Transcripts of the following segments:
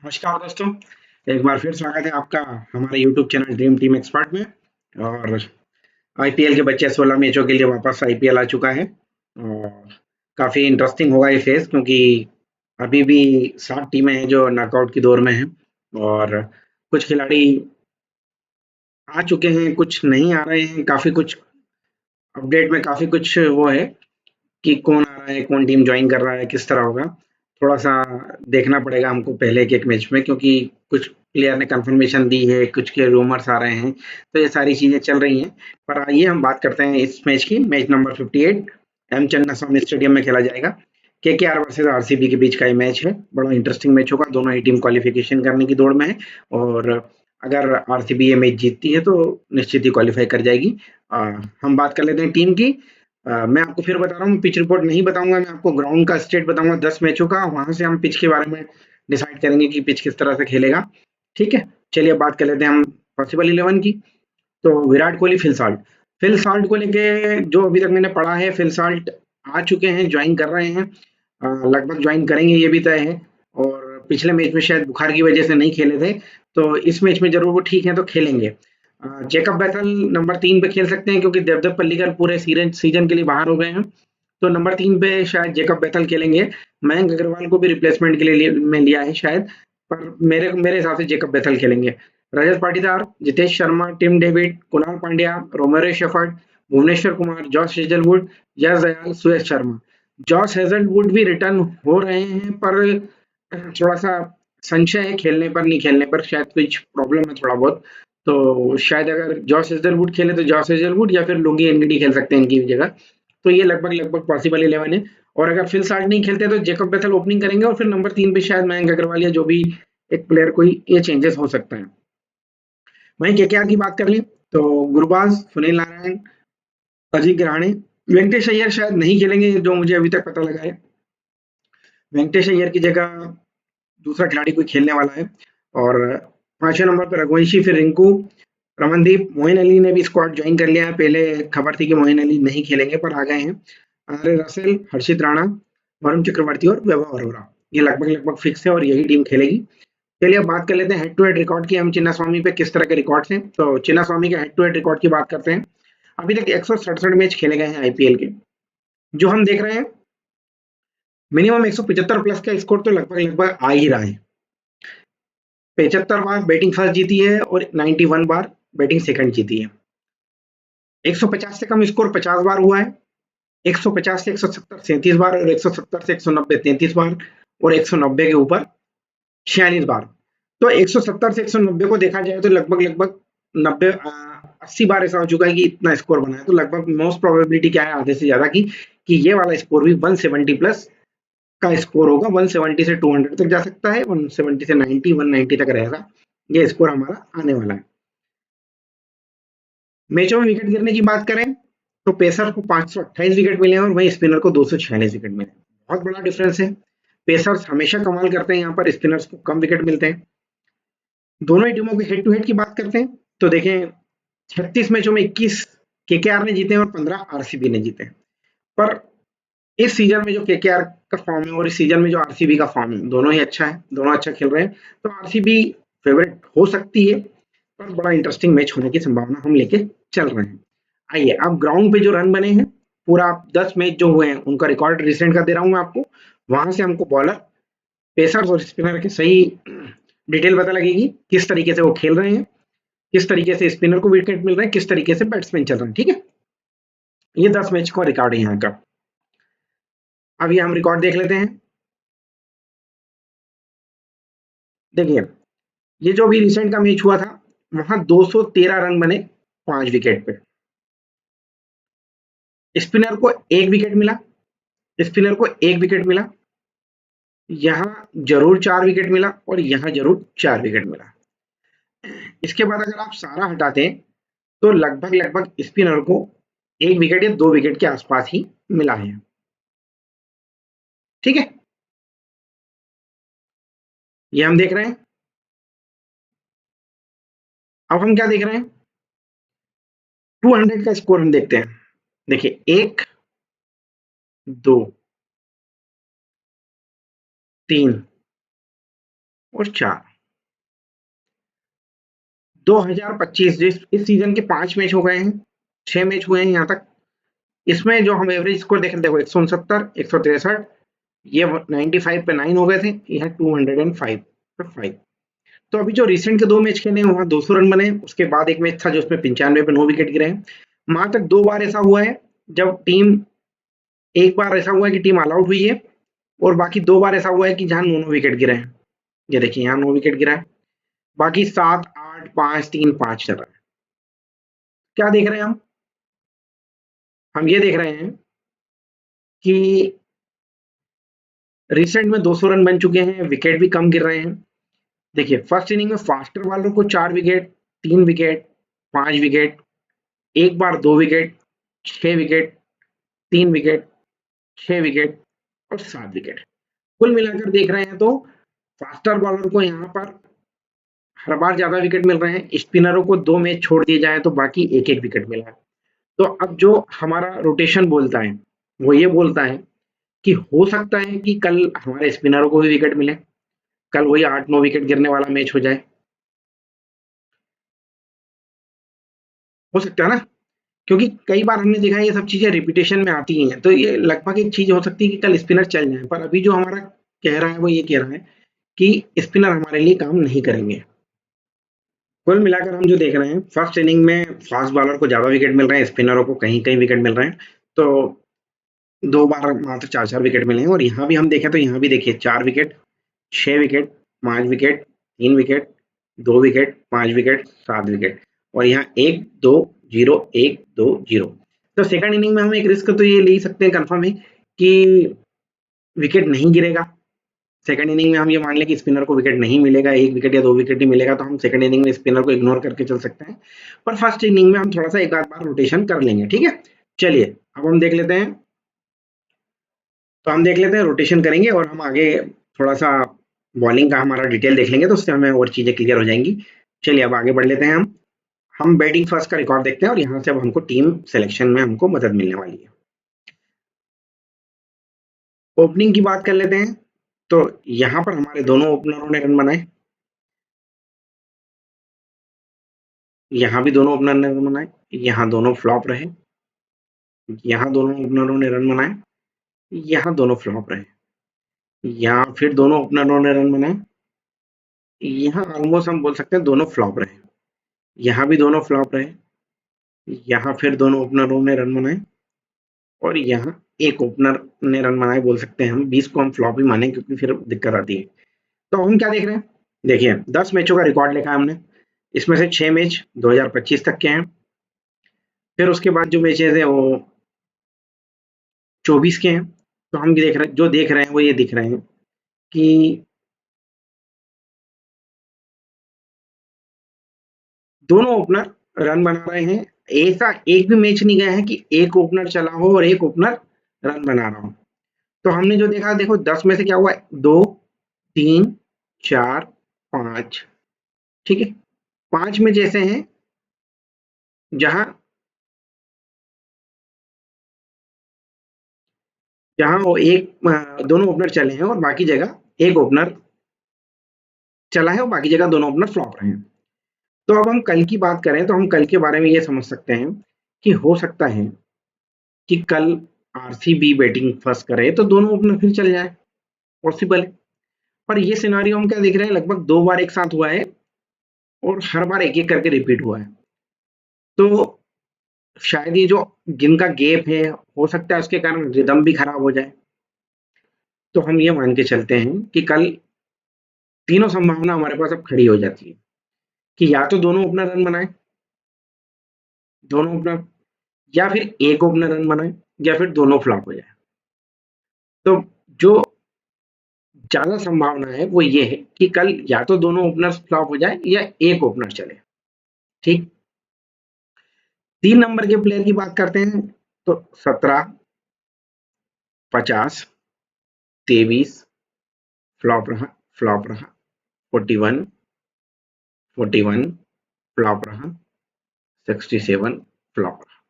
नमस्कार दोस्तों। एक बार फिर स्वागत है आपका हमारे YouTube channel dream team expert में। और आईपीएल के बच्चे 16 मैचों के लिए वापस आईपीएल आ चुका है और काफ़ी इंटरेस्टिंग होगा ये फेज, क्योंकि अभी भी 7 टीमें हैं जो नॉकआउट की दौर में हैं और कुछ खिलाड़ी आ चुके हैं, कुछ नहीं आ रहे हैं। काफ़ी कुछ अपडेट में काफ़ी कुछ वो है कि कौन आ रहा है, कौन टीम ज्वाइन कर रहा है, किस तरह होगा। थोड़ा-सा देखना पड़ेगा हमको पहले एक-एक मैच में, क्योंकि कुछ प्लेयर ने कन्फर्मेशन दी है, कुछ के रूमर्स आ रहे हैं, तो ये सारी चीज़ें चल रही हैं। पर आइए हम बात करते हैं इस मैच की। Match number 58 M Chinnaswamy stadium में खेला जाएगा। केकेआर वर्सेस आरसीबी के बीच का ये मैच है। बड़ा इंटरेस्टिंग मैच होगा, दोनों ही टीम क्वालिफिकेशन करने की दौड़ में है और अगर आरसीबी ये मैच जीतती है तो निश्चित ही क्वालीफाई कर जाएगी। अ, हम बात कर लेते हैं टीम की। मैं आपको फिर बता रहा हूँ, पिच रिपोर्ट नहीं बताऊंगा, मैं आपको ग्राउंड का स्टेट बताऊंगा 10 मैचों का। वहां से हम पिच के बारे में डिसाइड करेंगे कि पिच किस तरह से खेलेगा। ठीक है, चलिए बात कर लेते हैं हम पॉसिबल 11 की। तो विराट कोहली, फिल साल्ट को लेके जो अभी तक मैंने पढ़ा है, फिल साल्ट आ चुके हैं, ज्वाइन कर रहे हैं। लगभग ज्वाइन करेंगे ये भी तय है। और पिछले मैच में शायद बुखार की वजह से नहीं खेले थे, तो इस मैच में जरूर वो ठीक है तो खेलेंगे। जेकब बैथल नंबर 3 पे खेल सकते हैं, क्योंकि देवदत्त पल्लिकल पूरे सीजन के लिए बाहर हो गए हैं। तो नंबर 3 पे शायद जेकब बैथल खेलेंगे। मयंक अग्रवाल को भी रिप्लेसमेंट के लिए में लिया है शायद, पर मेरे मेरे हिसाब से जेकब बैथल खेलेंगे। Rajat Patidar, Jitesh Sharma, Tim David, Kunal Pandya, Romario Shepherd, Bhuvneshwar Kumar, Josh Hazlewood, Yash Dayal, Suyash Sharma. Josh Hazlewood भी रिटर्न हो रहे हैं, पर थोड़ा सा संशय है, खेलने पर नहीं खेलने पर शायद कुछ प्रॉब्लम है थोड़ा बहुत। तो शायद अगर जॉश हेजलवुड खेले तो जॉश हेजलवुड या फिर लुंगी एनगीडी खेल सकते हैं इनकी जगह। तो ये लगभग लगभग पॉसिबल 11 है। और अगर फिल साल्ट नहीं खेलते तो जेकब बैथल ओपनिंग करेंगे और फिर नंबर 3 पे शायद मयंक अग्रवाल या जो भी एक प्लेयर कोई, ये चेंजेस हो सकता है। वहीं केकेआर की बात कर लें तो गुरबाज, सुनील नारायण, अजिंक्य रहाणे, वेंकटेश अय्यर शायद नहीं खेलेंगे, जो मुझे अभी तक पता लगा है। वेंकटेश अय्यर की जगह दूसरा खिलाड़ी कोई खेलने वाला है। और 5वें नंबर पर रघुवंशी, फिर रिंकू, रमनदीप, मोइन अली ने भी स्क्वाड ज्वाइन कर लिया है। पहले खबर थी कि मोइन अली नहीं खेलेंगे, पर आ गए हैं। आंद्रे रसेल, हर्षित राणा, वरुण चक्रवर्ती और वैभव अरोरा, ये लगभग लगभग फिक्स है और यही टीम खेलेगी। चलिए अब बात कर लेते हैं हेड टू हेड रिकॉर्ड की। हम चिन्ना स्वामी पे किस तरह के रिकॉर्ड्स हैं, तो चिन्ना स्वामी के हेड टू हेड रिकॉर्ड की बात करते हैं। अभी तक 167 मैच खेले गए हैं आईपीएल के, जो हम देख रहे हैं मिनिमम 175 प्लस का स्कोर तो लगभग लगभग आ ही रहा है। 75 बार बैटिंग फर्स्ट जीती है और 91 बार बैटिंग सेकंड जीती है। 150 से कम स्कोर 50 बार हुआ है। 150 से 170 37 बार, और 170 से 190 33 बार, और 190 के ऊपर 46 बार। तो 170 से 190 को देखा जाए तो लगभग लगभग 90 80 बार ऐसा हो चुका है कि इतना स्कोर बना है। तो लगभग मोस्ट प्रोबेबिलिटी क्या है आधे से ज्यादा की, कि ये वाला स्कोर भी 170 प्लस का स्कोर होगा। 170 से 200 तक जा सकता है, 170 से 90 190 तक रहेगा ये स्कोर हमारा आने वाला है। मैचों में विकेट गिरने की बात करें तो पेसर को 528 विकेट मिले हैं और वहीं स्पिनर को 246 विकेट मिले। बहुत बड़ा डिफरेंस है। पेसर्स हमेशा कमाल करते हैं, यहाँ पर स्पिनर्स को कम विकेट मिलते हैं। दोनों ही टीमों के हेड टू हेड की बात करते हैं तो देखें, 36 मैचों में 21 केकेआर ने जीते हैं और 15 आरसीबी ने जीते हैं। पर इस सीजन में जो केकेआर का फॉर्म है और इस सीजन में जो आरसीबी का फॉर्म है, दोनों ही अच्छा है, दोनों अच्छा खेल रहे हैं। तो आरसीबी फेवरेट हो सकती है, पर बड़ा इंटरेस्टिंग मैच होने की संभावना हम लेके चल रहे हैं। आइए अब ग्राउंड पे जो रन बने हैं, पूरा 10 मैच जो हुए हैं उनका रिकॉर्ड रिसेंट का दे रहा हूं मैं आपको। वहां से हमको बॉलर, पेसर्स और स्पिनर के सही डिटेल पता लगेगी, किस तरीके से वो खेल रहे हैं, किस तरीके से स्पिनर को विकेट मिल रहे हैं, किस तरीके से बैट्समैन चल रहे हैं। ठीक है, ये 10 मैच का रिकॉर्ड है यहाँ का। अभी हम रिकॉर्ड देख लेते हैं। देखिए, ये जो भी रिसेंट का मैच हुआ था, वहां 213 रन बने 5 विकेट पे। स्पिनर को एक विकेट मिला, स्पिनर को एक विकेट मिला, यहां जरूर 4 विकेट मिला और यहां जरूर 4 विकेट मिला। इसके बाद अगर आप सारा हटाते हैं तो लगभग लगभग स्पिनर को 1 विकेट या 2 विकेट के आसपास ही मिला है। ठीक है, ये हम देख रहे हैं। अब हम क्या देख रहे हैं, 200 का स्कोर हम देखते हैं। देखिए, 1 2 3 और 4। 2025 जिस इस सीजन के 5 मैच हो गए हैं, 6 मैच हुए हैं यहाँ तक। इसमें जो हम एवरेज स्कोर देख रहे देखो 169, 163, ये 95 पे 9 हो गए थे, यह 205 पे 5। तो अभी जो रिसेंट के 2 मैच खेले हैं वहां 200 रन बने, उसके बाद एक मैच था जो उसमें 95 पे 9 विकेट गिरे हैं। वहां तक 2 बार ऐसा हुआ है जब टीम, एक बार ऐसा हुआ है कि टीम ऑल आउट हुई है, और बाकी 2 बार ऐसा हुआ है कि जहां 9 विकेट गिरे हैं। ये देखिए यहाँ 9 विकेट गिरा है, बाकी 7, 8, 5, 3, 5 चल रहा है। क्या देख रहे हैं हम ये देख रहे हैं कि रिसेंट में 200 रन बन चुके हैं, विकेट भी कम गिर रहे हैं। देखिए फर्स्ट इनिंग में फास्टर वालों को 4 विकेट, 3 विकेट, 5 विकेट, एक बार 2 विकेट, 6 विकेट, 3 विकेट, 6 विकेट और 7 विकेट। कुल मिलाकर देख रहे हैं तो फास्टर बॉलर को यहाँ पर हर बार ज्यादा विकेट मिल रहे हैं। स्पिनरों को 2 मैच छोड़ दिए जाए तो बाकी एक एक विकेट मिला है। तो अब जो हमारा रोटेशन बोलता है वो ये बोलता है कि हो सकता है कि कल हमारे स्पिनरों को भी विकेट मिले, कल वही 8-9 विकेट गिरने वाला मैच हो जाए। हो सकता है ना, क्योंकि कई बार हमने देखा है ये सब चीजें रिपीटेशन में आती ही हैं, तो ये लगभग एक चीज हो सकती है कि कल स्पिनर चल जाए। पर अभी जो हमारा कह रहा है वो ये कह रहा है कि स्पिनर हमारे लिए काम नहीं करेंगे। कुल मिलाकर हम जो देख रहे हैं फर्स्ट इनिंग में फास्ट बॉलर को ज्यादा विकेट मिल रहे हैं, स्पिनरों को कहीं कहीं विकेट मिल रहे हैं। तो 2 बार मात्र 4-4 विकेट मिले हैं, और यहाँ भी हम देखें तो यहाँ भी देखिए 4 wicket, 6 wicket, 5 wicket, 3 wicket, 2 wicket, 5 wicket, 7 wicket, और यहाँ 1-2-0, 1-2-0। तो सेकंड इनिंग में हम एक रिस्क तो ये ले ही सकते हैं, कंफर्म है कि विकेट नहीं गिरेगा। सेकंड इनिंग में हम ये मान लें कि स्पिनर को विकेट नहीं मिलेगा, 1 विकेट या 2 विकेट ही मिलेगा, तो हम सेकंड इनिंग में स्पिनर को इग्नोर करके चल सकते हैं। पर फर्स्ट इनिंग में हम थोड़ा सा एक आध बार रोटेशन कर लेंगे, ठीक है। चलिए अब हम देख लेते हैं, तो हम देख लेते हैं रोटेशन करेंगे और हम आगे थोड़ा सा बॉलिंग का हमारा डिटेल देख लेंगे, तो उससे हमें और चीजें क्लियर हो जाएंगी। चलिए अब आगे बढ़ लेते हैं हम बैटिंग फर्स्ट का रिकॉर्ड देखते हैं, और यहाँ से अब हमको टीम सिलेक्शन में हमको मदद मिलने वाली है। ओपनिंग की बात कर लेते हैं, तो यहाँ पर हमारे दोनों ओपनरों ने रन बनाए, यहाँ भी दोनों ओपनर ने रन बनाए, यहाँ दोनों फ्लॉप रहे, यहाँ दोनों ओपनरों ने रन बनाए, यहाँ दोनों फ्लॉप रहे, यहाँ फिर दोनों ओपनरों ने रन बनाए, यहाँ ऑलमोस्ट हम बोल सकते हैं दोनों फ्लॉप रहे, यहाँ भी दोनों फ्लॉप रहे, यहाँ फिर दोनों ओपनरों ने रन बनाए, और यहाँ एक ओपनर ने रन बनाए। बोल सकते हैं हम 20 को हम फ्लॉप ही माने, क्योंकि फिर दिक्कत आती है। तो हम क्या देख रहे हैं, देखिए 10 मैचों का रिकॉर्ड लिखा है हमने, इसमें से 6 मैच 2025 तक के हैं, फिर उसके बाद जो मैचेस हैं वो 24 के हैं। तो हम देख रहे हैं वो ये दिख रहे हैं कि दोनों ओपनर रन बना रहे हैं। ऐसा एक भी मैच नहीं गया है कि एक ओपनर चला हो और एक ओपनर रन बना रहा हो। तो हमने जो देखा, देखो 10 में से क्या हुआ, 2, 3, 4, 5, ठीक है। 5 में जैसे हैं जहां जहां वो दोनों ओपनर चले हैं और बाकी जगह एक ओपनर चला है और बाकी जगह दोनों ओपनर फ्लॉप रहे हैं। तो अब हम कल की बात करें तो हम कल के बारे में ये समझ सकते हैं कि हो सकता है कि कल आरसीबी बैटिंग फर्स्ट करे तो दोनों ओपनर फिर चल जाए, पॉसिबल है। पर ये सिनारियो हम क्या देख रहे हैं, लगभग 2 बार एक साथ हुआ है और हर बार एक एक करके रिपीट हुआ है। तो शायद ये जो जिनका गैप है, हो सकता है उसके कारण रिदम भी खराब हो जाए। तो हम ये मान के चलते हैं कि कल तीनों संभावना हमारे पास अब खड़ी हो जाती है कि या तो दोनों ओपनर रन बनाए, दोनों ओपनर, या फिर एक ओपनर रन बनाए, या फिर दोनों फ्लॉप हो जाए। तो जो ज्यादा संभावना है वो ये है कि कल या तो दोनों ओपनर्स फ्लॉप हो जाए या एक ओपनर चले, ठीक। 3 नंबर के प्लेयर की बात करते हैं, तो 17, 50, 23 फ्लॉप रहा, फ्लॉप रहा, 41, 41 फ्लॉप रहा, 67 फ्लॉप रहा।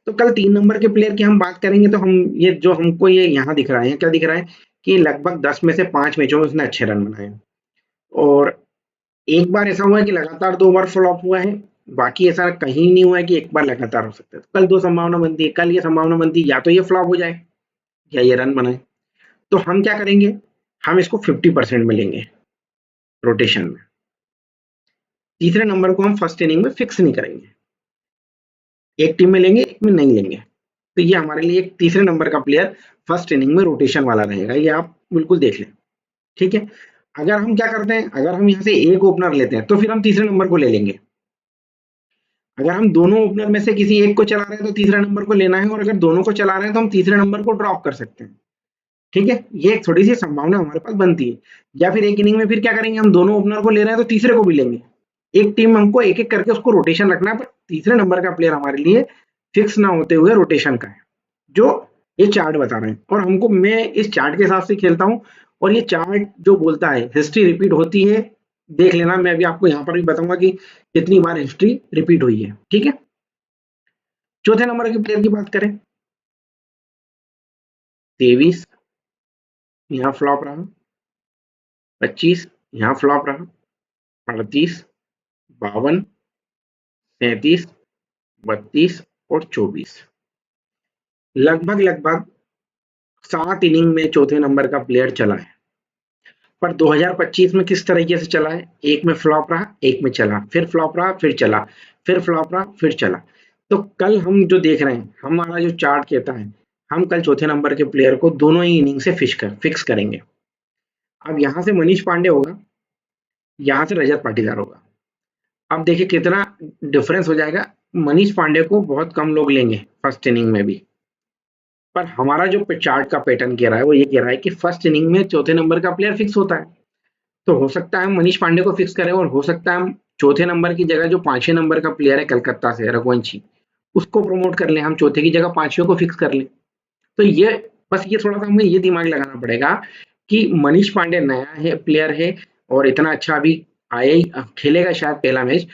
तो कल 3 नंबर के प्लेयर की हम बात करेंगे तो हम ये जो हमको ये यहाँ दिख रहा है, क्या दिख रहा है कि लगभग 10 में से 5 मैचों में उसने अच्छे रन बनाए, और एक बार ऐसा हुआ है कि लगातार 2 बार फ्लॉप हुआ है, बाकी ऐसा कहीं नहीं हुआ है कि एक बार लगातार हो सकता है। तो कल 2 संभावना बनती है, कल ये संभावना बनती है या तो ये फ्लॉप हो जाए या ये रन बनाए। तो हम क्या करेंगे, हम इसको 50% में लेंगे रोटेशन में। तीसरे नंबर को हम फर्स्ट इनिंग में फिक्स नहीं करेंगे, एक टीम में लेंगे, एक में नहीं लेंगे। तो ये हमारे लिए एक तीसरे नंबर का प्लेयर फर्स्ट इनिंग में रोटेशन वाला रहेगा, ये आप बिल्कुल देख लें। ठीक है, अगर हम क्या करते हैं, अगर हम यहाँ से एक ओपनर लेते हैं तो फिर हम तीसरे नंबर को ले लेंगे। अगर हम दोनों ओपनर में से किसी एक को चला रहे हैं तो तीसरे नंबर को लेना है, और अगर दोनों को चला रहे हैं तो हम तीसरे नंबर को ड्रॉप कर सकते हैं। ठीक है, ये एक थोड़ी सी संभावना हमारे पास बनती है। या फिर एक इनिंग में फिर क्या करेंगे, हम दोनों ओपनर को ले रहे हैं तो तीसरे को भी लेंगे। एक टीम में हमको एक एक करके उसको रोटेशन रखना है, पर तीसरे नंबर का प्लेयर हमारे लिए फिक्स ना होते हुए रोटेशन का है, जो ये चार्ट बता रहे हैं। और हमको, मैं इस चार्ट के हिसाब से खेलता हूँ, और ये चार्ट जो बोलता है हिस्ट्री रिपीट होती है, देख लेना। मैं अभी आपको यहाँ पर भी बताऊंगा कि कितनी बार हिस्ट्री रिपीट हुई है। ठीक है, चौथे नंबर के प्लेयर की बात करें, 23 यहाँ फ्लॉप रहा, 25 यहाँ फ्लॉप रहा, 38, 52, 37, 32 और 24। लगभग लगभग 7 इनिंग में चौथे नंबर का प्लेयर चला है। पर 2025 में किस तरीके से चला है, एक में फ्लॉप रहा, एक में चला, फिर फ्लॉप रहा, फिर चला, फिर फ्लॉप रहा, फिर चला। तो कल हम जो देख रहे हैं, हमारा जो चार्ट कहता है, हम कल चौथे नंबर के प्लेयर को दोनों ही इनिंग से फिक्स करेंगे। अब यहाँ से मनीष पांडे होगा, यहाँ से रजत पाटीदार होगा। अब देखिए कितना डिफरेंस हो जाएगा। मनीष पांडे को बहुत कम लोग लेंगे फर्स्ट इनिंग में भी, पर हमारा जो चार्ट का पैटर्न कह रहा है वो ये कह रहा है कि फर्स्ट इनिंग में चौथे नंबर का प्लेयर फिक्स होता है। तो हो सकता है हम मनीष पांडे को फिक्स करें, और हो सकता है हम चौथे नंबर की जगह जो पांचवें नंबर का प्लेयर है कलकत्ता से रघुवंशी, उसको प्रमोट कर लें, हम चौथे की जगह पांचवें को फिक्स कर लें। तो ये बस, ये थोड़ा सा हमें ये दिमाग लगाना पड़ेगा कि मनीष पांडे नया है, प्लेयर है, और इतना अच्छा अभी आया ही, खेलेगा शायद पहला मैच।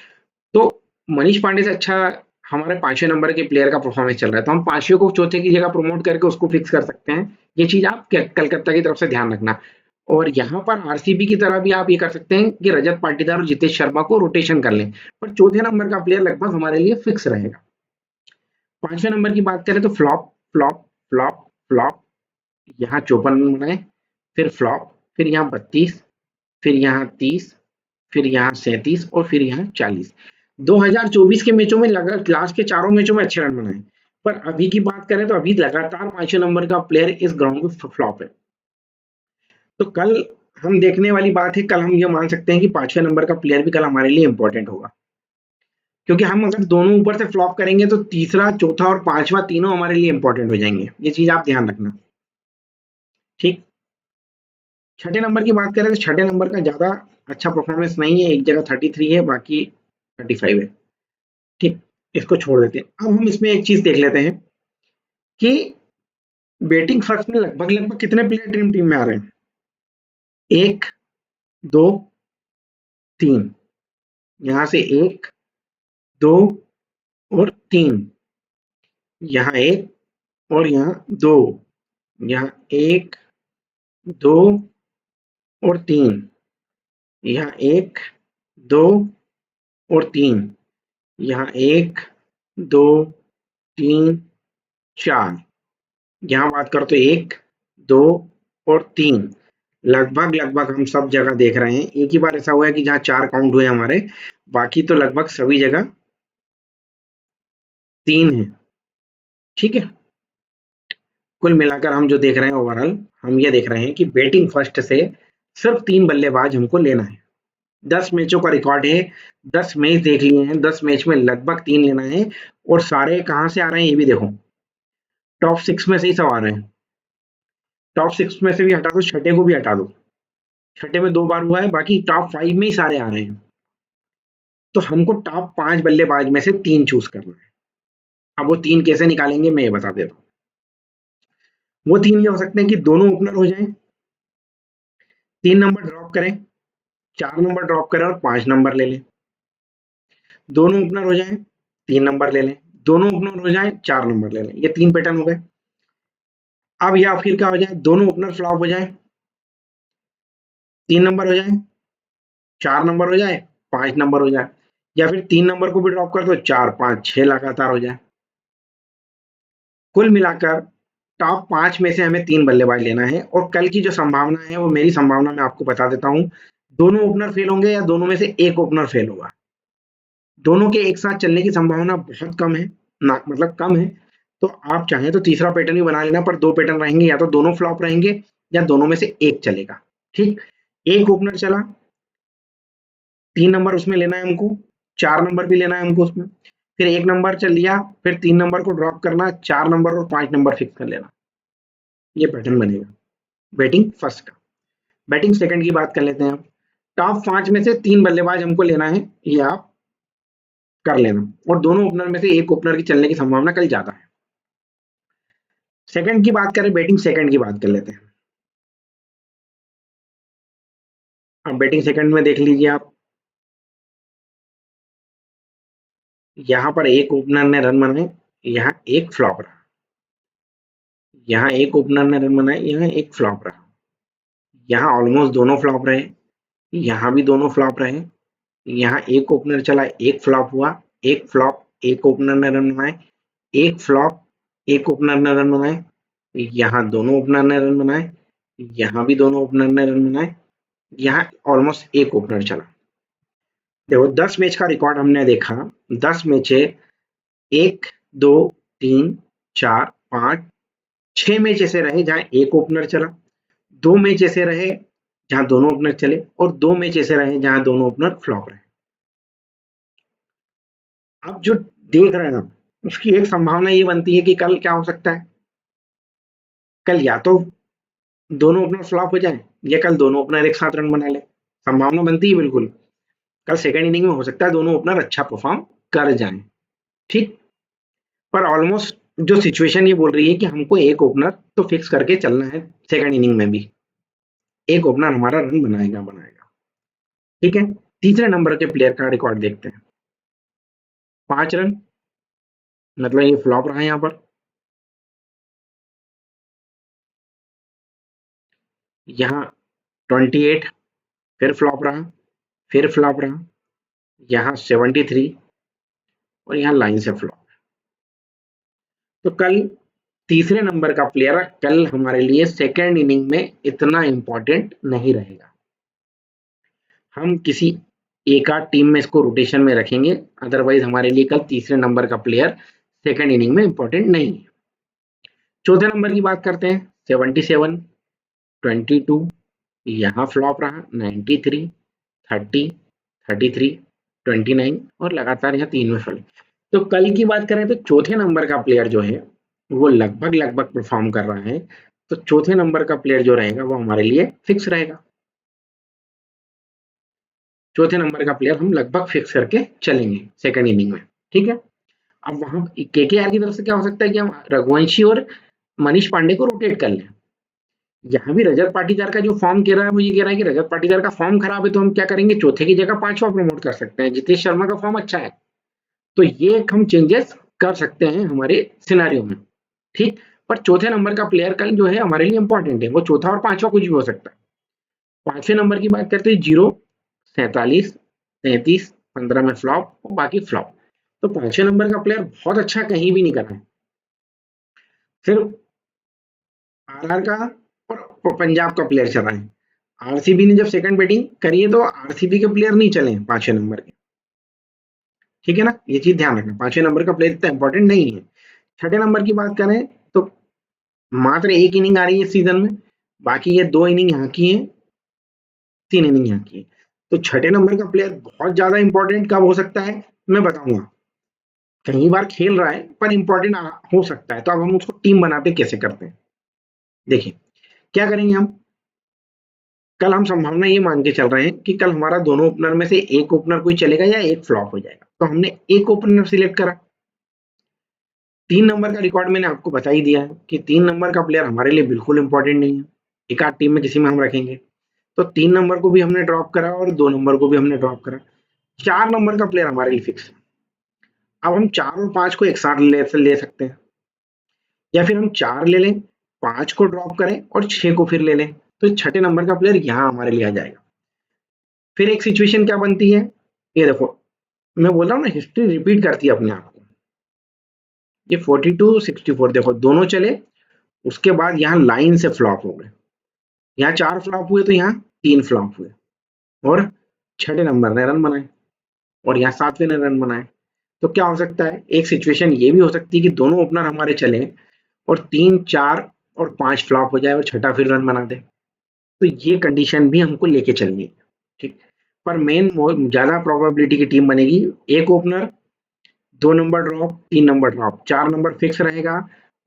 तो मनीष पांडे से अच्छा हमारे पांचवें नंबर के प्लेयर का परफॉर्मेंस चल रहा है, तो हम पांचवें को चौथे की जगह प्रमोट करके उसको फिक्स कर सकते हैं। ये चीज आप कलकत्ता की तरफ से ध्यान रखना। और यहाँ पर आरसीबी की तरह भी आप ये कर सकते हैं कि रजत पाटीदार और जितेश शर्मा को रोटेशन कर लें, पर चौथे नंबर का प्लेयर लगभग हमारे लिए फिक्स रहेगा। पांचवें नंबर की बात करें तो फ्लॉप, फ्लॉप, फ्लॉप, फ्लॉप, यहाँ 54 बनाए, फिर फ्लॉप, फिर यहाँ 32, फिर यहाँ 30, फिर यहाँ 37 और फिर यहाँ 40। 2024 के मैचों में लास्ट के चारों मैचों में अच्छे रन बनाए, पर अभी की बात करें तो अभी लगातार पांचवें नंबर का प्लेयर इस ग्राउंड में फ्लॉप है। तो कल हम देखने वाली बात है, कल हम ये मान सकते हैं कि पांचवें नंबर का प्लेयर भी कल हमारे लिए इंपॉर्टेंट होगा, क्योंकि हम अगर दोनों ऊपर से फ्लॉप करेंगे तो तीसरा, चौथा और पांचवा तीनों हमारे लिए इंपॉर्टेंट हो जाएंगे। ये चीज आप ध्यान रखना। ठीक, छठे नंबर की बात करें तो छठे नंबर का ज्यादा अच्छा परफॉर्मेंस नहीं है, एक जगह 33 है, बाकी 35 है। ठीक, इसको छोड़ देते हैं। अब हम इसमें एक चीज देख लेते हैं कि बैटिंग फर्स्ट में लगभग लगभग कितने प्लेयर ड्रीम टीम में आ रहे हैं। 1, 2, 3, यहाँ से 1, 2 और 3, यहाँ 1 और यहाँ 2, यहाँ 1, 2 और 3, यहाँ 1, 2 और 3, यहाँ 1, 2, 3, 4। यहाँ बात करो तो 1, 2 और 3, लगभग लगभग हम सब जगह देख रहे हैं। एक ही बार ऐसा हुआ है कि जहाँ 4 काउंट हुए हमारे, बाकी तो लगभग सभी जगह 3 है। ठीक है, कुल मिलाकर हम जो देख रहे हैं ओवरऑल, हम ये देख रहे हैं कि बैटिंग फर्स्ट से सिर्फ 3 बल्लेबाज हमको लेना है। 10 मैचों का रिकॉर्ड है, 10 मैच देख लिए हैं, 10 मैच में लगभग 3 लेना है। और सारे कहाँ से आ रहे हैं ये भी देखो, टॉप 6 में से ही सब आ रहे हैं। टॉप 6 में से भी हटा दो, छठे को भी हटा दो, छठे में 2 बार हुआ है, बाकी टॉप 5 में ही सारे आ रहे हैं। तो हमको टॉप 5 बल्लेबाज में से 3 चूज करना है। अब वो 3 कैसे निकालेंगे मैं ये बता देता हूँ। वो 3 ये हो सकते हैं कि दोनों ओपनर हो जाएं, 3 नंबर ड्रॉप करें, 4 नंबर ड्रॉप करें और 5 नंबर ले लें। दोनों ओपनर हो जाएं, 3 नंबर ले लें, दोनों ओपनर हो जाएं, 4 नंबर ले लें। ये 3 पैटर्न हो गए। अब या फिर क्या हो जाए, दोनों ओपनर फ्लॉप हो जाए, 3 नंबर हो जाए, 4 नंबर हो जाए, 5 नंबर हो जाए, या फिर 3 नंबर को भी ड्रॉप कर दो, 4, 5, 6 लगातार हो जाए। कुल मिलाकर टॉप 5 में से हमें 3 बल्लेबाज लेना है और कल की जो संभावना है वो मेरी संभावना मैं आपको बता देता हूँ। दोनों ओपनर फेल होंगे या दोनों में से एक ओपनर फेल होगा। दोनों के एक साथ चलने की संभावना बहुत कम है, ना मतलब कम है। तो आप चाहें तो तीसरा पैटर्न भी बना लेना, पर 2 पैटर्न रहेंगे, या तो दोनों फ्लॉप रहेंगे या दोनों में से एक चलेगा। ठीक, एक ओपनर चला, 3 नंबर उसमें लेना है हमको, 4 नंबर भी लेना है हमको उसमें। फिर 1 नंबर चल लिया, फिर 3 नंबर को ड्रॉप करना, 4 नंबर और 5 नंबर फिक्स कर लेना। ये पैटर्न बनेगा बैटिंग फर्स्ट का। बैटिंग सेकंड की बात कर लेते हैं। टॉप 5 में से 3 बल्लेबाज हमको लेना है, ये आप कर लेना, और दोनों ओपनर में से एक ओपनर की चलने की संभावना कल ज्यादा है। सेकंड की बात करें, बैटिंग सेकंड की बात कर लेते हैं। अब बैटिंग सेकंड में देख लीजिए आप, यहाँ पर एक ओपनर ने रन बनाए, यहाँ एक फ्लॉप रहा, यहाँ एक ओपनर ने रन बनाए, यहाँ एक फ्लॉप रहा, यहाँ ऑलमोस्ट दोनों फ्लॉप रहे, यहाँ भी दोनों फ्लॉप रहे, यहाँ एक ओपनर चला, एक फ्लॉप हुआ, एक फ्लॉप, एक ओपनर ने रन बनाए, एक फ्लॉप, एक ओपनर ने रन बनाए, यहाँ दोनों ओपनर ने रन बनाए, यहाँ भी दोनों ओपनर ने रन बनाए, यहाँ ऑलमोस्ट एक ओपनर चला। देखो 10 मैच का रिकॉर्ड हमने देखा, 10 मैच है, 1, 2, 3, 4, 5, 6 मैच ऐसे रहे जहां एक ओपनर चला, 2 मैच ऐसे रहे जहां दोनों ओपनर चले, और 2 मैच ऐसे रहे जहां दोनों ओपनर फ्लॉप रहे। अब जो देख रहे हैं हम, उसकी एक संभावना ये बनती है कि कल क्या हो सकता है, कल या तो दोनों ओपनर फ्लॉप हो जाए, या कल दोनों ओपनर एक साथ रन बना ले। संभावना बनती है बिल्कुल, कल सेकंड इनिंग में हो सकता है दोनों ओपनर अच्छा परफॉर्म कर जाएं। ठीक, पर ऑलमोस्ट जो सिचुएशन ये बोल रही है कि हमको एक ओपनर तो फिक्स करके चलना है सेकंड इनिंग में भी, एक ओपनर हमारा रन बनाएगा बनाएगा। ठीक है, तीसरे नंबर के प्लेयर का रिकॉर्ड देखते हैं। 5 रन, मतलब ये फ्लॉप रहा है यहाँ पर। यहाँ 28, फिर फ्लॉप रहा, फिर फ्लॉप रहा, यहाँ 73, और यहाँ लाइन से फ्लॉप। तो कल तीसरे नंबर का प्लेयर कल हमारे लिए सेकेंड इनिंग में इतना इंपॉर्टेंट नहीं रहेगा। हम किसी एक आध टीम में इसको रोटेशन में रखेंगे, अदरवाइज हमारे लिए कल तीसरे नंबर का प्लेयर सेकेंड इनिंग में इंपॉर्टेंट नहीं है। चौथे नंबर की बात करते हैं। 77, 22, यहाँ फ्लॉप रहा, 93, 30, 33, 29, और लगातार यहाँ 3 में फेल। तो कल की बात करें तो चौथे नंबर का प्लेयर जो है वो लगभग लगभग परफॉर्म कर रहा है, तो चौथे नंबर का प्लेयर जो रहेगा वो हमारे लिए फिक्स रहेगा। चौथे नंबर का प्लेयर हम लगभग फिक्स करके चलेंगे सेकंड इनिंग में। ठीक है, अब वहां केकेआर की तरफ से क्या हो सकता है कि हम रघुवंशी और मनीष पांडे को रोटेट कर लें। यहाँ भी रजत पाटीदार का जो फॉर्म कह रहा है वो ये कह रहा है कि रजत पाटीदार का फॉर्म खराब है, तो हम क्या करेंगे, चौथे की जगह पांचवा प्रमोट कर सकते हैं। जितेश शर्मा का फॉर्म अच्छा है, तो ये एक हम चेंजेस कर सकते हैं हमारे सिनारियो में। ठीक, पर चौथे नंबर का प्लेयर कल जो है हमारे लिए इंपॉर्टेंट है, वो चौथा और पांचवा कुछ भी हो सकता है। पांचवें नंबर की बात करते हैं, 0, 47, 33, 15 में फ्लॉप और बाकी फ्लॉप। तो पांचवें नंबर का प्लेयर बहुत अच्छा कहीं भी नहीं कर रहा है। फिर आरआर का और पंजाब का प्लेयर चला है। आरसीबी ने जब सेकंड बैटिंग करी है तो आरसीबी के प्लेयर नहीं चले पांचवें नंबर के। ठीक है ना, ये चीज ध्यान रखना, पांचवें नंबर का प्लेयर इतना इंपॉर्टेंट नहीं है। छठे नंबर की बात करें तो मात्र एक इनिंग आ रही है इस सीजन में, बाकी ये 2 इनिंग यहाँ की है, 3 इनिंग यहाँ की है। तो छठे नंबर का प्लेयर बहुत ज्यादा इंपॉर्टेंट कब हो सकता है मैं बताऊंगा। कई बार खेल रहा है पर इंपॉर्टेंट हो सकता है, तो अब हम उसको टीम बनाते कैसे करते हैं। देखिए क्या करेंगे हम, कल हम संभावना ये मान के चल रहे हैं कि कल हमारा दोनों ओपनर में से एक ओपनर कोई चलेगा या एक फ्लॉप हो जाएगा, तो हमने एक ओपनर सिलेक्ट करा। 3 नंबर का रिकॉर्ड मैंने आपको बता ही दिया है कि 3 नंबर का प्लेयर हमारे लिए बिल्कुल इंपॉर्टेंट नहीं है, एक आध टीम में किसी में हम रखेंगे। तो 3 नंबर को भी हमने ड्रॉप करा और 2 नंबर को भी हमने ड्रॉप करा। 4 नंबर का प्लेयर हमारे लिए फिक्स है। अब हम 4 और 5 को एक साथ ले सकते हैं, या फिर हम 4 ले लें, 5 को ड्रॉप करें और 6 को फिर ले लें, तो छठे नंबर का प्लेयर यहाँ हमारे लिए आ जाएगा। फिर एक सिचुएशन क्या बनती है, ये देखो, मैं बोल रहा हूँ ना, हिस्ट्री रिपीट करती है अपने आप को। ये 42-64 देखो दोनों चले, उसके बाद यहाँ लाइन से फ्लॉप हो गए, यहाँ 4 फ्लॉप हुए तो यहाँ 3 फ्लॉप हुए, और छठे नंबर ने रन बनाए, और यहाँ 7वें ने रन बनाए। तो क्या हो सकता है, एक सिचुएशन ये भी हो सकती है कि दोनों ओपनर हमारे चले और 3, 4 और 5 फ्लॉप हो जाए और छठा फिर रन बना दे। तो ये कंडीशन भी हमको लेके चलनी है, ठीक। पर मेन ज्यादा प्रोबेबिलिटी की टीम बनेगी, एक opener, 2 number drop, 3 number drop, 4 number fix रहेगा,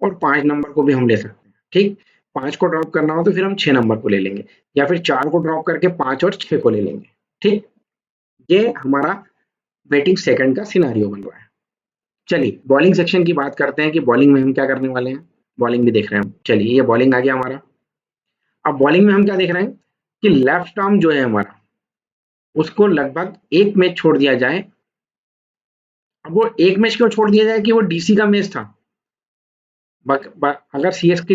और 5 नंबर को भी हम ले सकते हैं, ठीक। 5 को ड्रॉप करना हो तो फिर हम 6 नंबर को ले लेंगे, या फिर 4 को ड्रॉप करके 5 और 6 को ले लेंगे, ठीक। ये हमारा बैटिंग सेकंड का सिनारियो बन रहा है। चलिए बॉलिंग सेक्शन की बात करते हैं कि बॉलिंग में हम क्या करने वाले हैं। बॉलिंग भी देख रहे हैं हम, चलिए ये बॉलिंग आ गया हमारा। अब बॉलिंग में हम क्या देख रहे हैं कि लेफ्ट आर्म जो है हमारा, उसको लगभग एक मैच छोड़ दिया जाए। अब वो एक मैच क्यों छोड़ दिया जाए कि वो डीसी का मैच था। अगर सीएसके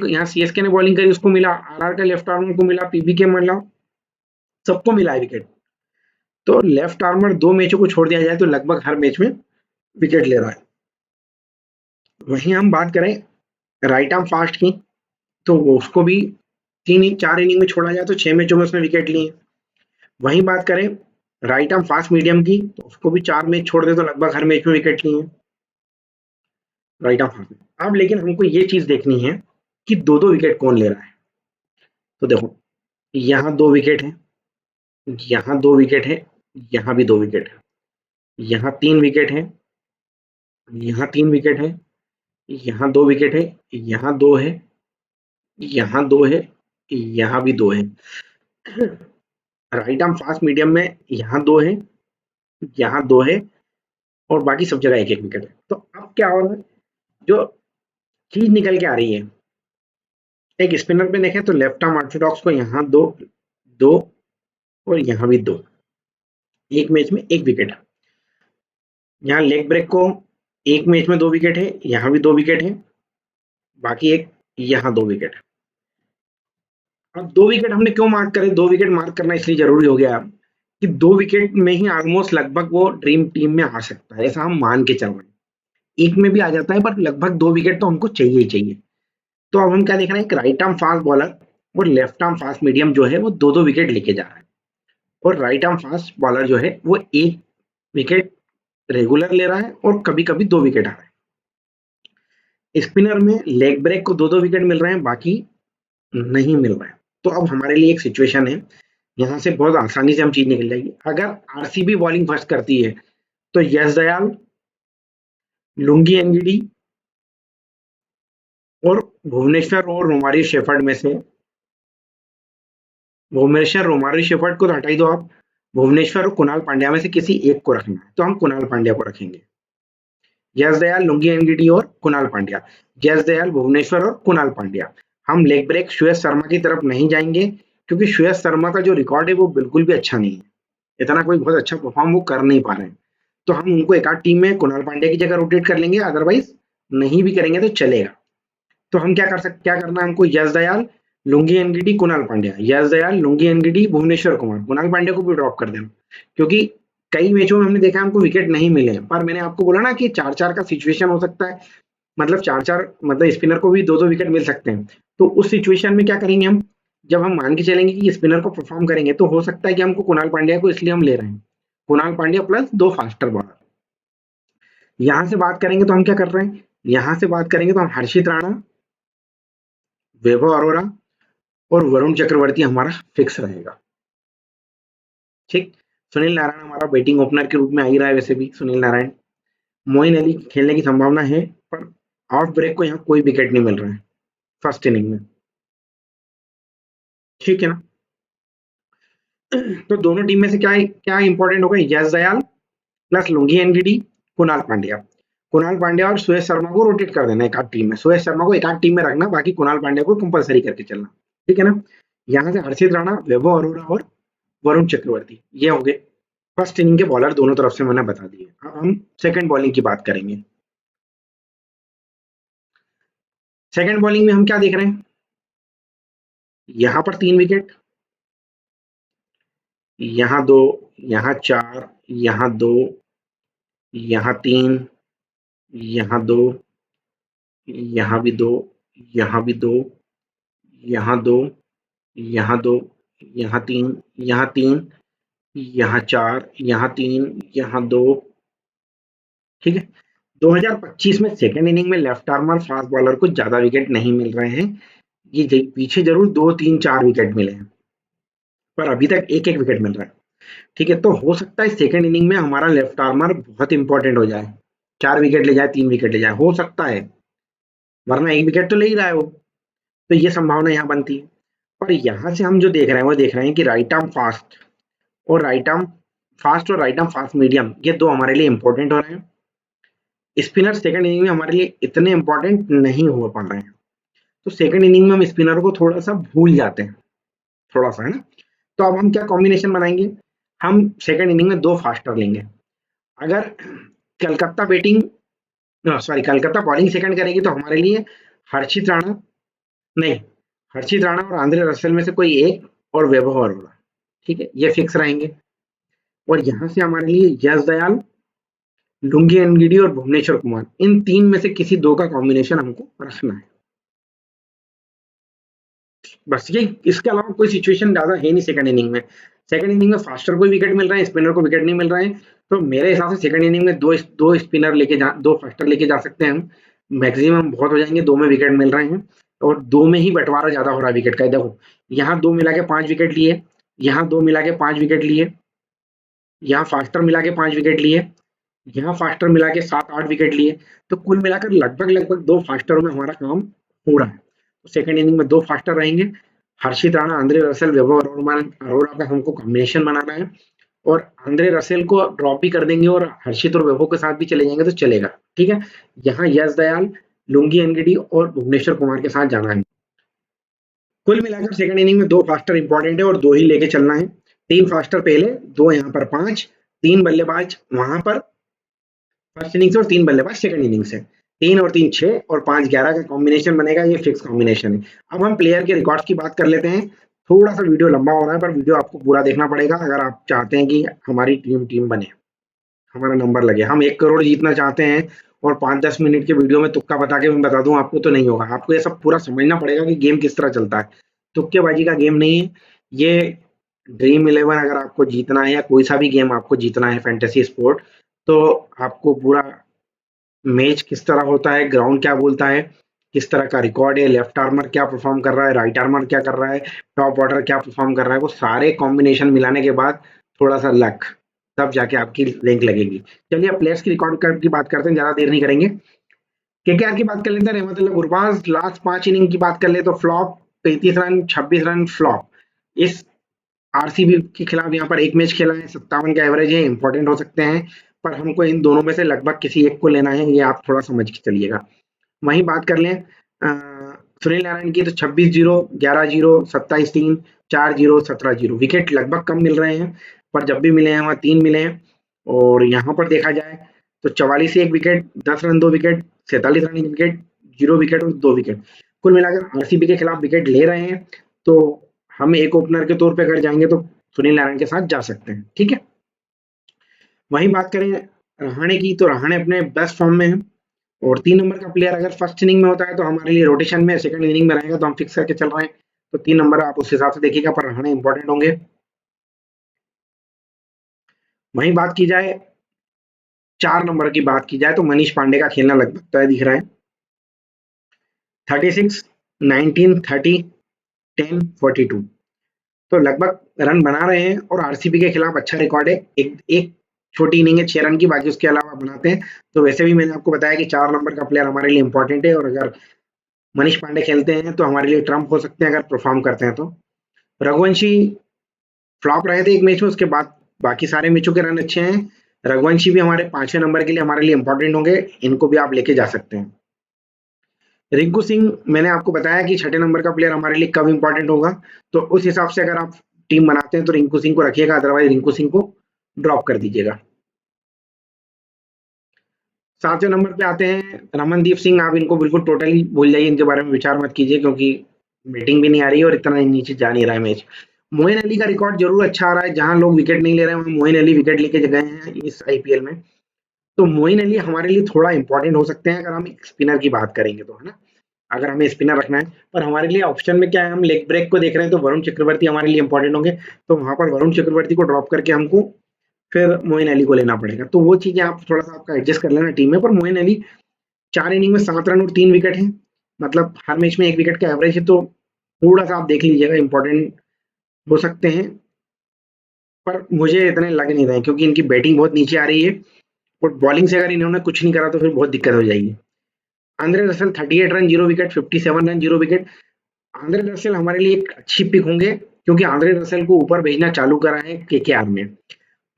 यहाँ सीएसके ने बॉलिंग करी, उसको मिला, आरआर का लेफ्ट आर्मर को मिला, पीबी के मिला, सबको मिला है विकेट। तो लेफ्ट आर्मर 2 मैचों को छोड़ दिया जाए तो लगभग हर मैच में विकेट ले रहा है। वहीं हम बात करें राइट आर्म फास्ट की, तो वो उसको भी 4 इनिंग में छोड़ा जाए तो 6 मैचों में उसने विकेट लिए। वहीं बात करें राइट आर्म फास्ट मीडियम की, तो उसको भी 4 मैच छोड़ दे तो लगभग हर मैच में विकेट लिए राइट आर्म फास्ट। अब लेकिन हमको ये चीज देखनी है कि 2-2 विकेट कौन ले रहा है। तो देखो, यहाँ 2 विकेट है, यहाँ 2 विकेट है, यहाँ भी 2 विकेट है, यहाँ 3 विकेट है, यहाँ 3 विकेट है, यहाँ 2 विकेट है, यहाँ 2 है, यहाँ 2 है, यहाँ भी 2 है। राइट आर्म फास्ट मीडियम में यहाँ 2 है, यहाँ 2 है, और बाकी सब जगह एक एक विकेट है। तो अब क्या हो रहा है, जो चीज निकल के आ रही है, एक स्पिनर पे देखें तो लेफ्ट आर्म ऑर्थोडॉक्स को यहाँ 2, 2, और यहाँ भी 2, एक मैच में एक विकेट है। यहाँ लेग ब्रेक को एक मैच में 2 विकेट है, यहाँ भी 2 विकेट है, बाकी एक यहाँ 2 विकेट है। अब 2 विकेट हमने क्यों मार्क करे, 2 विकेट मार्क करना इसलिए जरूरी हो गया कि 2 विकेट में ही ऑलमोस्ट लगभग वो ड्रीम टीम में आ सकता है, ऐसा हम मान के चल रहे हैं। एक में भी आ जाता है पर लगभग 2 विकेट तो हमको चाहिए ही चाहिए। तो अब हम क्या देख रहे हैं, एक राइट आर्म फास्ट बॉलर और लेफ्ट आर्म फास्ट मीडियम जो है वो 2-2 विकेट लेके जा रहा है, और राइट आर्म फास्ट बॉलर जो है वो 1 विकेट रेगुलर ले रहा है और कभी कभी 2 विकेट आ रहा है। स्पिनर में लेग ब्रेक को 2-2 विकेट मिल रहे हैं, बाकी नहीं मिल रहा है। तो अब हमारे लिए एक सिचुएशन है, यहाँ से बहुत आसानी से हम चीज निकल जाएगी। अगर आरसीबी बॉलिंग फर्स्ट करती है तो यश दयाल, लुंगी एनगिडी और भुवनेश्वर और रोमारी शेफर्ड में से, भुवनेश्वर रोमारी शेफर्ड को तो हटा ही दो आप, भुवनेश्वर और कुणाल पांड्या में से किसी एक को रखना है, तो हम कुणाल पांड्या को रखेंगे। यश दयाल, लुंगी एनगिडी और कुणाल पांड्या, यश दयाल, भुवनेश्वर और कुणाल पांड्या। हम लेग ब्रेक श्रेयस शर्मा की तरफ नहीं जाएंगे, क्योंकि श्रेयस शर्मा का जो रिकॉर्ड है वो बिल्कुल भी अच्छा नहीं है, इतना कोई बहुत अच्छा परफॉर्म वो कर नहीं पा रहे हैं। तो हम उनको एक आध टीम में कुणाल पांड्या की जगह रोटेट कर लेंगे, अदरवाइज नहीं भी करेंगे तो चलेगा। तो हम क्या करना है हमको, यश दयाल, लुंगी एनगिडी, कुणाल पांड्या, यश दयाल, लुंगी एनगिडी, भुवनेश्वर कुमार, कुणाल पांड्या को भी ड्रॉप कर देना, क्योंकि कई मैचों में हमने देखा हमको विकेट नहीं मिले हैं। पर मैंने आपको बोला ना कि 4-4 का सिचुएशन हो सकता है, मतलब 4-4 मतलब स्पिनर को भी 2-2 विकेट मिल सकते हैं। तो उस सिचुएशन में क्या करेंगे हम, जब हम मान के चलेंगे कि स्पिनर को परफॉर्म करेंगे तो हो सकता है कि हमको कुणाल पांड्या को इसलिए हम ले रहे हैं, Kunal Pandya plus 2 faster bowler. यहां से बात करेंगे तो हम क्या कर रहे हैं, यहां से बात करेंगे तो हम हर्षित राणा, वैभव अरोरा और वरुण चक्रवर्ती हमारा फिक्स रहेगा, ठीक। सुनील नारायण हमारा बैटिंग ओपनर के रूप में आ ही रहा है, वैसे भी सुनील नारायण, मोइन अली खेलने की संभावना है, पर ऑफ ब्रेक को यहाँ कोई विकेट नहीं मिल रहा है फर्स्ट इनिंग में, ठीक है ना। तो दोनों टीम में से क्या क्या इंपॉर्टेंट होगा, Yash Dayal plus Lungi Ngidi, Kunal Pandya, Kunal Pandya और सुयश शर्मा को रोटेट कर देना एक आध टीम में, सुयश शर्मा को एक आध टीम में रखना, बाकी कुणाल पांड्या को कंपलसरी करके चलना, ठीक है ना। यहाँ से हर्षित राणा, वैभव अरोरा और वरुण चक्रवर्ती, ये हो गए फर्स्ट इनिंग के बॉलर, दोनों तरफ से मैंने बता दिए। अब हम सेकंड बॉलिंग की बात करेंगे। सेकंड बॉलिंग में हम क्या देख रहे हैं, यहां पर 3 विकेट, यहाँ 2, यहाँ 4, यहाँ 2, यहाँ 3, यहाँ 2, यहाँ भी 2, यहाँ भी 2, यहाँ 2, यहाँ 2, यहाँ 3, यहाँ 3, यहाँ 4, यहाँ 3, यहाँ 2। ठीक है। 2025 में सेकेंड इनिंग में लेफ्ट आर्मर फास्ट बॉलर को ज्यादा विकेट नहीं मिल रहे हैं। ये पीछे जरूर 2, 3, 4 विकेट मिले हैं, पर अभी तक एक एक विकेट मिल रहा है। ठीक है, तो हो सकता है सेकेंड इनिंग में हमारा लेफ्ट आर्मर बहुत इंपॉर्टेंट हो जाए, 4 विकेट ले जाए, 3 विकेट ले जाए, हो सकता है, वरना 1 विकेट तो ले ही रहा है वो। तो ये संभावना यहाँ बनती है। और यहाँ से हम जो देख रहे हैं वो देख रहे हैं कि राइट आर्म फास्ट और राइट आर्म फास्ट मीडियम, ये दो हमारे लिए इंपॉर्टेंट हो रहे हैं। स्पिनर सेकंड इनिंग में हमारे लिए इतने इंपॉर्टेंट नहीं हो पा रहे हैं, तो सेकंड इनिंग में हम स्पिनर को थोड़ा सा भूल जाते हैं, थोड़ा सा, है ना। तो अब हम क्या कॉम्बिनेशन बनाएंगे, हम सेकंड इनिंग में 2 फास्टर लेंगे। अगर कलकत्ता कलकत्ता बॉलिंग सेकंड करेगी तो हमारे लिए हर्षित राणा नहीं हर्षित राणा और आंद्रे रसेल में से कोई एक और वैभव अरोड़ा, ठीक है, ये फिक्स रहेंगे। और यहाँ से हमारे लिए यश दयाल, लुंगी एनगिडी और भुवनेश्वर कुमार, इन 3 में से किसी 2 का कॉम्बिनेशन हमको रखना है। बस ये, इसके अलावा कोई सिचुएशन ज्यादा है नहीं सेकंड इनिंग में। सेकंड इनिंग में फास्टर को विकेट मिल रहा है, स्पिनर को विकेट नहीं मिल रहा है, तो मेरे हिसाब से सेकंड इनिंग में दो स्पिनर लेके 2 फास्टर लेके जा सकते हैं हम, मैक्सिमम बहुत हो जाएंगे, 2 में विकेट मिल रहे हैं और 2 में ही बंटवारा ज्यादा हो रहा है विकेट का। देखो यहाँ 2 मिला के 5 विकेट लिए, यहाँ 2 मिला के 5 विकेट लिए, यहाँ फास्टर मिला के 5 विकेट लिए, यहाँ फास्टर मिला के 7-8 विकेट लिए, तो कुल मिलाकर लगभग 2 फास्टरों में हमारा काम हो रहा है। तो सेकंड इनिंग में 2 फास्टर रहेंगे, हर्षित राणा, आंद्रे रसेल, वैभव अरोड़ा का हमको कॉम्बिनेशन बनाना है। और आंद्रे रसेल को ड्रॉप भी कर देंगे और हर्षित और वैभव के साथ भी चले जाएंगे तो चलेगा। ठीक है, यहाँ यश दयाल, लुंगी एनगिडी और भुवनेश्वर कुमार के साथ जाना है। कुल मिलाकर सेकंड इनिंग में 2 फास्टर इंपॉर्टेंट है और 2 ही लेके चलना है। 3 फास्टर पहले, 2 यहाँ पर 5, 3 बल्लेबाज वहां पर फर्स्ट इनिंग से और 3 बल्लेबाज सेकंड इनिंग से, 3 और 3 6 और 5 11 का कॉम्बिनेशन बनेगा, ये फिक्स कॉम्बिनेशन है। अब हम प्लेयर के रिकॉर्ड्स की बात कर लेते हैं। थोड़ा सा वीडियो लंबा हो रहा है, पर वीडियो आपको पूरा देखना पड़ेगा अगर आप चाहते हैं कि हमारी टीम बने, हमारा नंबर लगे। हम 1 करोड़ जीतना चाहते हैं और 5-10 मिनट के वीडियो में तुक्का बता के मैं बता दूं आपको, तो नहीं होगा। आपको ये सब पूरा समझना पड़ेगा कि गेम किस तरह चलता है। तुक्केबाजी का गेम नहीं है ये। ड्रीम 11 अगर आपको जीतना है या कोई सा भी गेम आपको जीतना है फैंटेसी स्पोर्ट, तो आपको पूरा मैच किस तरह होता है, ग्राउंड क्या बोलता है, किस तरह का रिकॉर्ड है, लेफ्ट आर्मर क्या परफॉर्म कर रहा है, राइट आर्मर क्या कर रहा है, टॉप ऑर्डर क्या परफॉर्म कर रहा है, वो सारे कॉम्बिनेशन मिलाने के बाद थोड़ा सा लक, तब जाके आपकी लिंक लगेगी। चलिए अब प्लेयर्स की रिकॉर्ड की बात करते हैं, ज्यादा देर नहीं करेंगे। केकेआर की बात कर लेते हैं। रहमतुल्लाह गुरबाज लास्ट 5 इनिंग की बात कर ले तो फ्लॉप, 35 रन, 26 रन फ्लॉप। इस आरसीबी के खिलाफ यहाँ पर एक मैच खेला है, 57 का एवरेज है, इंपॉर्टेंट हो सकते हैं, पर हमको इन दोनों में से लगभग किसी एक को लेना है, ये आप थोड़ा समझ के चलिएगा। वहीं बात कर लें सुनील नारायण की, तो 26-0, 11-0, 27-3, 4-0, 17-0, विकेट लगभग कम मिल रहे हैं, पर जब भी मिले हैं वहाँ 3 मिले हैं। और यहाँ पर देखा जाए तो 44 1 wicket, 10 run 2 wicket, 47 run 1 wicket, 0 wicket और 2 विकेट। कुल मिलाकर आरसीबी के खिलाफ विकेट ले रहे हैं, तो हम एक ओपनर के तौर पे अगर जाएंगे तो सुनील नारायण के साथ जा सकते हैं। ठीक है, वहीं बात करें रहाणे की, तो रहाणे अपने बेस्ट फॉर्म में है और 3 नंबर का प्लेयर अगर फर्स्ट इनिंग में होता है तो हमारे लिए रोटेशन में, सेकंड इनिंग में रहेगा तो हम फिक्स करके चल रहे हैं, तो 3 नंबर आप उस हिसाब से देखिएगा, पर रहाणे इंपॉर्टेंट होंगे। वहीं बात की जाए 4 नंबर की बात की जाए तो मनीष पांडे का खेलना लगभग तय दिख रहा है। 36, 19, 30, 10, 42, तो लगभग रन बना रहे हैं और आरसीबी के खिलाफ अच्छा रिकॉर्ड है। एक छोटी इनिंग है 6 रन की, बाकी उसके अलावा बनाते हैं। तो वैसे भी मैंने आपको बताया कि 4 नंबर का प्लेयर हमारे लिए इंपॉर्टेंट है और अगर मनीष पांडे खेलते हैं तो हमारे लिए ट्रम्प हो सकते हैं अगर परफॉर्म करते हैं तो। रघुवंशी फ्लॉप रहे थे एक मैच में, उसके बाद बाकी सारे मैचों के रन अच्छे हैं। रघुवंशी भी हमारे 5वें नंबर के लिए हमारे लिए इंपॉर्टेंट होंगे, इनको भी आप लेके जा सकते हैं। रिंकू सिंह मैंने आपको बताया कि 6 नंबर का प्लेयर हमारे लिए कब इंपॉर्टेंट होगा, तो उस हिसाब से अगर आप टीम बनाते हैं तो रिंकू सिंह को रखिएगा, अदरवाइज रिंकू सिंह को ड्रॉप कर दीजिएगा। 7वें नंबर पे आते हैं रमनदीप सिंह, आप इनको बिल्कुल टोटली भूल जाइए, इनके बारे में विचार मत कीजिए क्योंकि बैटिंग भी नहीं आ रही है और इतना नीचे जा नहीं रहा है मैच। मोइन अली का रिकॉर्ड जरूर अच्छा आ रहा है, जहां लोग विकेट नहीं ले रहे हैं वहां मोइन अली विकेट लेके गए हैं इस आईपीएल में। तो मोइन अली हमारे लिए थोड़ा इंपॉर्टेंट हो सकते हैं अगर हम स्पिनर की बात करेंगे तो, है ना। अगर हमें स्पिनर रखना है, पर हमारे लिए ऑप्शन में क्या है, हम लेग ब्रेक को देख रहे हैं तो वरुण चक्रवर्ती हमारे लिए इंपॉर्टेंट होंगे। तो वहां पर वरुण चक्रवर्ती को ड्रॉप करके हमको फिर मोइन अली को लेना पड़ेगा। तो वो चीजें आप थोड़ा सा आपका एडजस्ट कर लेना टीम में। पर मोइन अली 4 इनिंग में 7 रन और 3 विकेट है, मतलब हर मैच में 1 विकेट का एवरेज है। तो थोड़ा सा आप देख लीजिएगा, इंपॉर्टेंट हो सकते हैं। पर मुझे इतने लग नहीं रहे क्योंकि इनकी बैटिंग बहुत नीचे आ रही है और बॉलिंग से अगर इन्होंने कुछ नहीं करा तो फिर बहुत दिक्कत हो जाएगी। Andre Russell 38 run 0 wicket, 57 run 0 wicket. Andre Russell हमारे लिए एक अच्छी पिक होंगे क्योंकि आंद्रे रसल को ऊपर भेजना चालू करा है केकेआर में।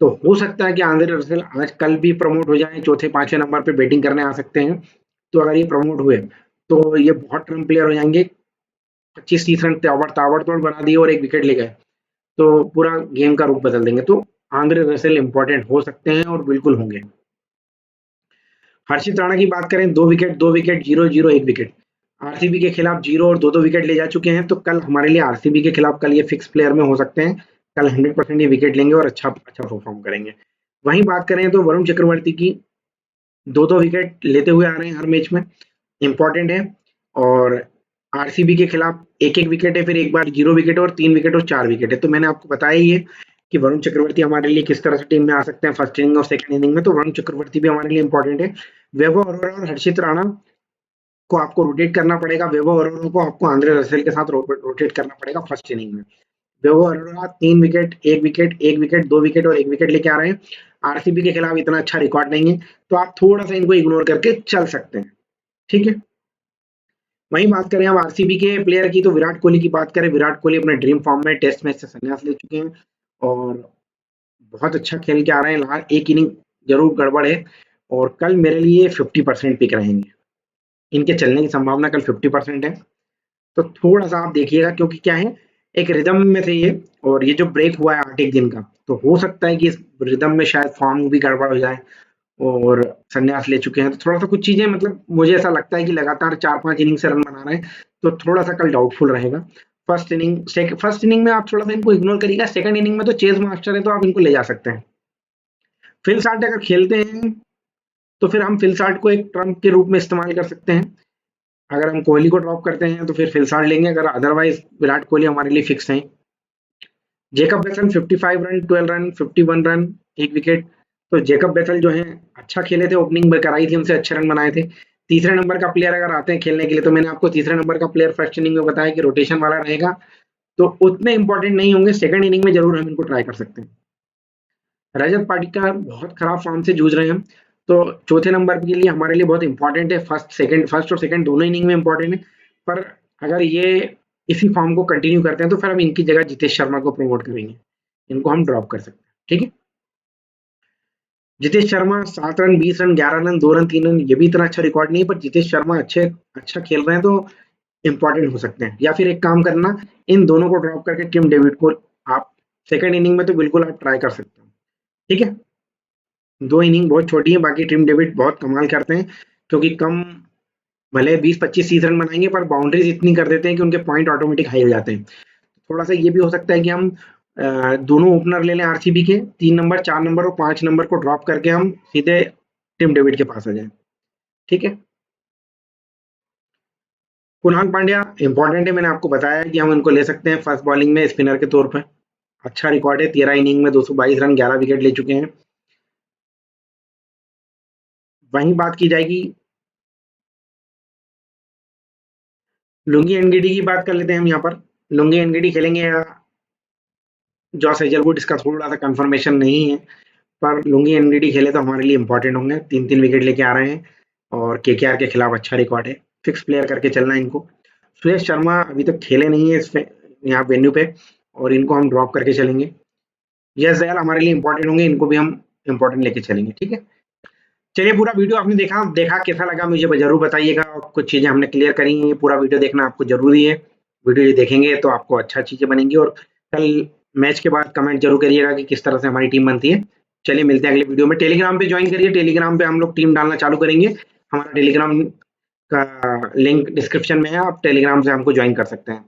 तो हो सकता है कि आंद्रे रसल आज कल भी प्रमोट हो जाए, चौथे पांचवें नंबर पे बैटिंग करने आ सकते हैं। तो अगर ये प्रमोट हुए तो ये बहुत टर्म प्लेयर हो जाएंगे। 25-30 रन ताबड़तोड़ बना दिए और 1 विकेट ले गए तो पूरा गेम का रुख बदल देंगे। तो आंद्रे रसेल इंपॉर्टेंट हो सकते हैं और बिल्कुल होंगे। हर्षित राणा की बात करें, 2 विकेट 2 विकेट 0-0 1 विकेट। आरसीबी के खिलाफ 0 और 2-2 विकेट ले जा चुके हैं। तो कल हमारे लिए आरसीबी के खिलाफ कल ये फिक्स प्लेयर में हो सकते हैं। कल 100% ये विकेट लेंगे और अच्छा अच्छा परफॉर्म करेंगे। वहीं बात करें तो वरुण चक्रवर्ती की 2-2 विकेट लेते हुए आ रहे हैं हर मैच में, इंपॉर्टेंट है। और आरसीबी के खिलाफ 1-1 विकेट है, फिर एक बार 0 विकेट और 3 विकेट और 4 विकेट है। तो मैंने आपको बताया ही है कि वरुण चक्रवर्ती हमारे लिए किस तरह से टीम में आ सकते हैं फर्स्ट इनिंग और सेकंड इनिंग में। तो वरुण चक्रवर्ती भी हमारे लिए इंपॉर्टेंट है। वैभव अरोड़ा और हर्षित राणा को आपको रोटेट करना पड़ेगा। वैभव अरोड़ा को आपको आंद्रे रसेल के साथ रोटेट करना पड़ेगा फर्स्ट इनिंग में। Vaibhav Arora 3 wicket 1 wicket 1 wicket 2 wicket और 1 विकेट लेके आ रहे हैं। आरसीबी के खिलाफ इतना अच्छा रिकॉर्ड नहीं है, तो आप थोड़ा सा इनको इग्नोर करके चल सकते हैं, ठीक है। वहीं बात करें हम आरसीबी के प्लेयर की, तो विराट कोहली की बात करें। विराट कोहली अपने ड्रीम फॉर्म में टेस्ट मैच से संन्यास ले चुके हैं और बहुत अच्छा खेल के आ रहे हैं। एक इनिंग जरूर गड़बड़ है और कल मेरे लिए 50% पिक रहेंगे। इनके चलने की संभावना कल 50% है। तो थोड़ा सा आप देखिएगा क्योंकि क्या है, एक रिदम में थे ये और ये जो ब्रेक हुआ है 8 एक दिन का, तो हो सकता है कि इस रिदम में शायद फॉर्म भी गड़बड़ हो जाए और संन्यास ले चुके हैं। तो थोड़ा सा कुछ चीजें, मतलब मुझे ऐसा लगता है कि लगातार 4-5 इनिंग से रन बना रहे हैं, तो थोड़ा सा कल डाउटफुल रहेगा। फर्स्ट इनिंग में आप थोड़ा सा इनको इग्नोर करिएगा। सेकंड इनिंग में तो चेज मास्टर है तो आप इनको ले जा सकते हैं। फिल साल्ट अगर खेलते हैं तो फिर हम फिल साल्ट को एक ट्रम्प के रूप में इस्तेमाल कर सकते हैं। अगर हम कोहली को ड्रॉप करते हैं तो फिर फिल साल्ट लेंगे, अगर अदरवाइज विराट कोहली हमारे लिए फिक्स हैं। जेकब बेथल 55 रन 12 रन 51 रन 1 विकेट। तो जेकब बेथल जो है अच्छा खेले थे, ओपनिंग में कराई थी उनसे, अच्छे रन बनाए थे। तीसरे नंबर का प्लेयर अगर आते हैं खेलने के लिए, तो मैंने आपको तीसरे नंबर का प्लेयर फर्स्ट इनिंग में बताया कि रोटेशन वाला रहेगा, तो उतने इंपॉर्टेंट नहीं होंगे। सेकंड इनिंग में जरूर हम इनको ट्राई कर सकते हैं। रजत पाटिकर बहुत खराब फॉर्म से जूझ रहे हैं, तो चौथे नंबर के लिए हमारे लिए बहुत इंपॉर्टेंट है। फर्स्ट और सेकंड दोनों इनिंग में इंपॉर्टेंट है। पर अगर ये इसी फॉर्म को कंटिन्यू करते हैं तो फिर हम इनकी जगह जितेश शर्मा को प्रमोट करेंगे, इनको हम ड्रॉप कर सकते हैं, ठीक है। Jitesh Sharma 7 run 20 run 11 run 2 run 3 run, ये भी इतना अच्छा रिकॉर्ड नहीं है, पर जितेश शर्मा अच्छा खेल रहे हैं तो इंपॉर्टेंट हो सकते हैं। या फिर एक काम करना, इन दोनों को ड्रॉप करके टिम डेविड को आप सेकंड इनिंग में तो बिल्कुल आप ट्राई कर सकते हो, ठीक है। 2 इनिंग बहुत छोटी है, बाकी टिम डेविड बहुत कमाल करते हैं क्योंकि कम भले 20-25 रन बनाएंगे पर बाउंड्रीज इतनी कर देते हैं कि उनके पॉइंट ऑटोमेटिक हाई हो जाते हैं। थोड़ा सा ये भी हो सकता है कि हम दोनों ओपनर ले लें आरसीबी के, 3 नंबर 4 नंबर और 5 नंबर को ड्रॉप करके हम सीधे टिम डेविड के पास आ जाए, ठीक है। कुणाल पांड्या इंपॉर्टेंट है, मैंने आपको बताया कि हम इनको ले सकते हैं फर्स्ट बॉलिंग में स्पिनर के तौर पर। अच्छा रिकॉर्ड है, 13 इनिंग में 222 रन 11 विकेट ले चुके हैं। वहीं बात की जाएगी, लुंगी एनगीडी की बात कर लेते हैं हम यहाँ पर। लुंगी एनगीडी खेलेंगे या जॉस हेजलवुड, इसका थोड़ा सा कंफर्मेशन नहीं है, पर लुंगी एनगीडी खेले तो हमारे लिए इंपॉर्टेंट होंगे। 3-3 विकेट लेके आ रहे हैं और केकेआर के खिलाफ अच्छा रिकॉर्ड है। फिक्स प्लेयर करके चलना है इनको। सुरेश शर्मा अभी तक खेले नहीं है यहाँ वेन्यू पे और इनको हम ड्रॉप करके चलेंगे। यश दयाल हमारे लिए इंपॉर्टेंट होंगे, इनको भी हम इंपॉर्टेंट लेके चलेंगे, ठीक है। चलिए, पूरा वीडियो आपने देखा कैसा लगा मुझे जरूर बताइएगा। कुछ चीजें हमने क्लियर करी हैं, पूरा वीडियो देखना आपको जरूरी है। वीडियो ये देखेंगे तो आपको अच्छा चीजें बनेंगी और कल मैच के बाद कमेंट जरूर करिएगा कि किस तरह से हमारी टीम बनती है। चलिए, मिलते हैं अगले वीडियो में। टेलीग्राम पे ज्वाइन करिए, टेलीग्राम पे हम लोग टीम डालना चालू करेंगे। हमारा टेलीग्राम का लिंक डिस्क्रिप्शन में है, आप टेलीग्राम से हमको ज्वाइन कर सकते हैं।